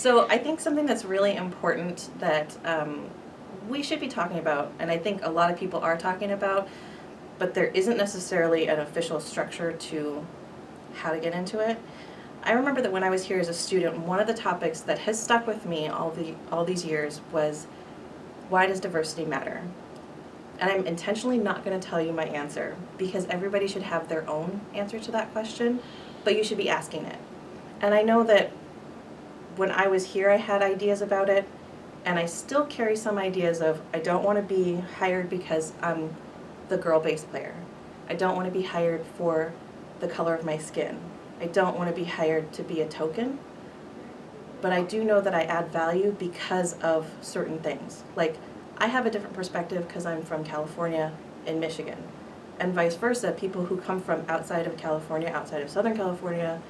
So I think something that's really important that we should be talking about, and I think a lot of people are talking about, but there isn't necessarily an official structure to how to get into it. I remember that when I was here as a student, one of the topics that has stuck with me all these years was, why does diversity matter? And I'm intentionally not going to tell you my answer because everybody should have their own answer to that question, but you should be asking it. And I know that when I was here, I had ideas about it, and I still carry some ideas of, I don't want to be hired because I'm the girl bass player. I don't want to be hired for the color of my skin. I don't want to be hired to be a token. But I do know that I add value because of certain things. Like, I have a different perspective because I'm from California and Michigan. And vice versa, people who come from outside of California, outside of Southern California,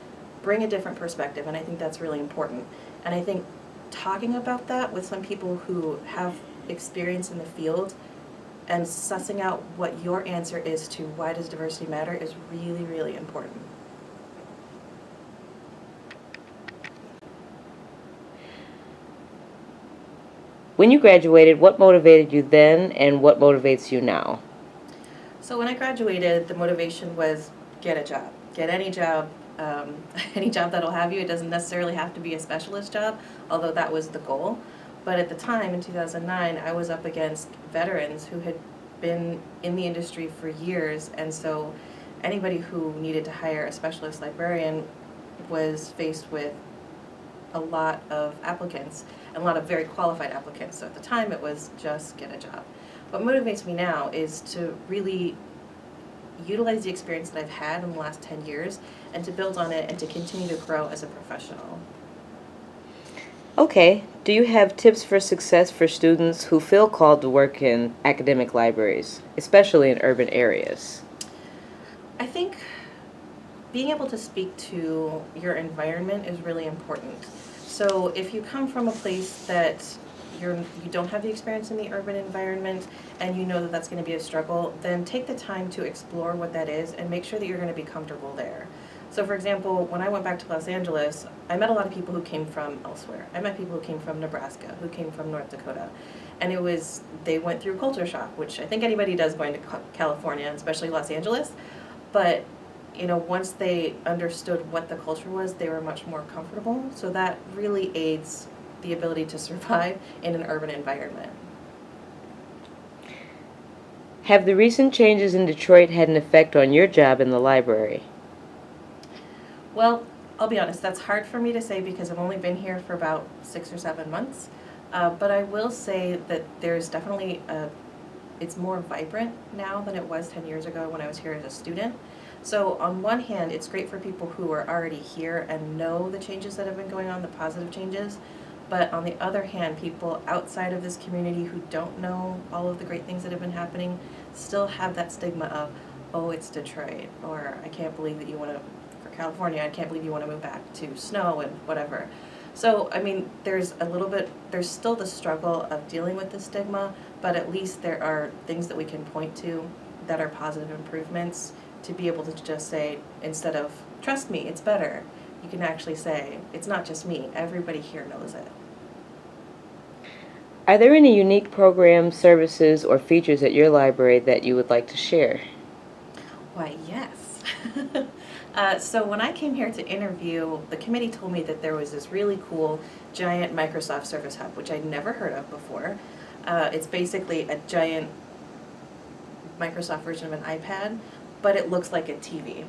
bring a different perspective, and I think that's really important. And I think talking about that with some people who have experience in the field and sussing out what your answer is to why does diversity matter is really, really important. When you graduated, what motivated you then and what motivates you now? So when I graduated, the motivation was get a job. Get any job, any job that'll have you. It doesn't necessarily have to be a specialist job, although that was the goal. But at the time, in 2009, I was up against veterans who had been in the industry for years, and so anybody who needed to hire a specialist librarian was faced with a lot of applicants, and a lot of very qualified applicants. So at the time, it was just get a job. What motivates me now is to really utilize the experience that I've had in the last 10 years and to build on it and to continue to grow as a professional. Okay, do you have tips for success for students who feel called to work in academic libraries, especially in urban areas? I think being able to speak to your environment is really important. So if you come from a place that you don't have the experience in the urban environment and you know that that's going to be a struggle, then take the time to explore what that is and make sure that you're going to be comfortable there. So for example, when I went back to Los Angeles, I met a lot of people who came from elsewhere. I met people who came from Nebraska, who came from North Dakota. And they went through culture shock, which I think anybody does going to California, especially Los Angeles. But once they understood what the culture was, they were much more comfortable. So that really aids the ability to survive in an urban environment. Have the recent changes in Detroit had an effect on your job in the library? Well, I'll be honest, that's hard for me to say because I've only been here for about 6 or 7 months. But I will say that there's definitely it's more vibrant now than it was 10 years ago when I was here as a student. So on one hand, it's great for people who are already here and know the changes that have been going on, the positive changes. But on the other hand, people outside of this community who don't know all of the great things that have been happening still have that stigma of, oh, it's Detroit, or I can't believe that you want to, for California, I can't believe you want to move back to snow and whatever. So, I mean, there's still the struggle of dealing with the stigma, but at least there are things that we can point to that are positive improvements to be able to just say, instead of, trust me, it's better, you can actually say, it's not just me, everybody here knows it. Are there any unique programs, services, or features at your library that you would like to share? Why, yes. So when I came here to interview, the committee told me that there was this really cool giant Microsoft Surface Hub, which I'd never heard of before. It's basically a giant Microsoft version of an iPad, but it looks like a TV.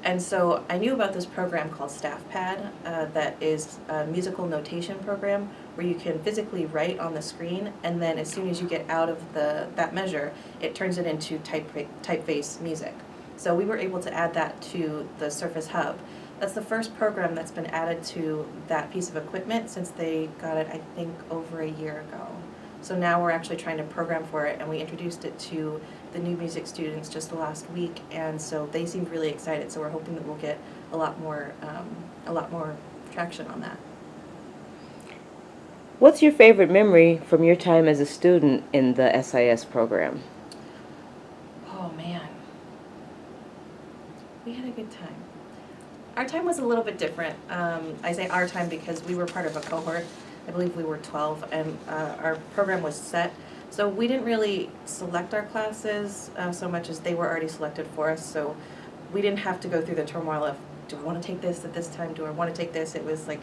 And so I knew about this program called StaffPad that is a musical notation program where you can physically write on the screen, and then as soon as you get out of that measure, it turns it into typeface music. So we were able to add that to the Surface Hub. That's the first program that's been added to that piece of equipment since they got it, I think, over a year ago. So now we're actually trying to program for it, and we introduced it to the new music students just the last week, and so they seemed really excited. So we're hoping that we'll get a lot more traction on that. What's your favorite memory from your time as a student in the SIS program? Oh man, we had a good time. Our time was a little bit different. I say our time because we were part of a cohort. I believe we were 12, and our program was set. So we didn't really select our classes so much as they were already selected for us. So we didn't have to go through the turmoil of, do I want to take this at this time? Do I want to take this? It was like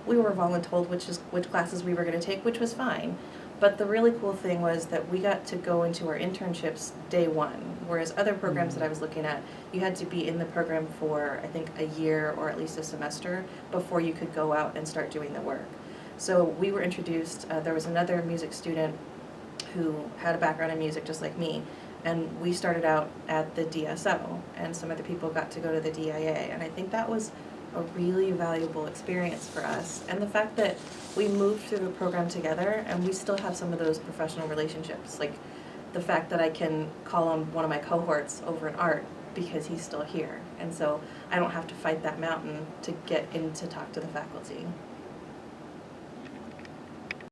we were voluntold which classes we were going to take, which was fine. But the really cool thing was that we got to go into our internships day one, whereas other programs that I was looking at, you had to be in the program for, I think, a year or at least a semester before you could go out and start doing the work. So we were introduced, there was another music student who had a background in music just like me, and we started out at the DSO, and some other people got to go to the DIA, and I think that was a really valuable experience for us. And the fact that we moved through the program together and we still have some of those professional relationships, like the fact that I can call on one of my cohorts over in art because he's still here, and so I don't have to fight that mountain to get in to talk to the faculty.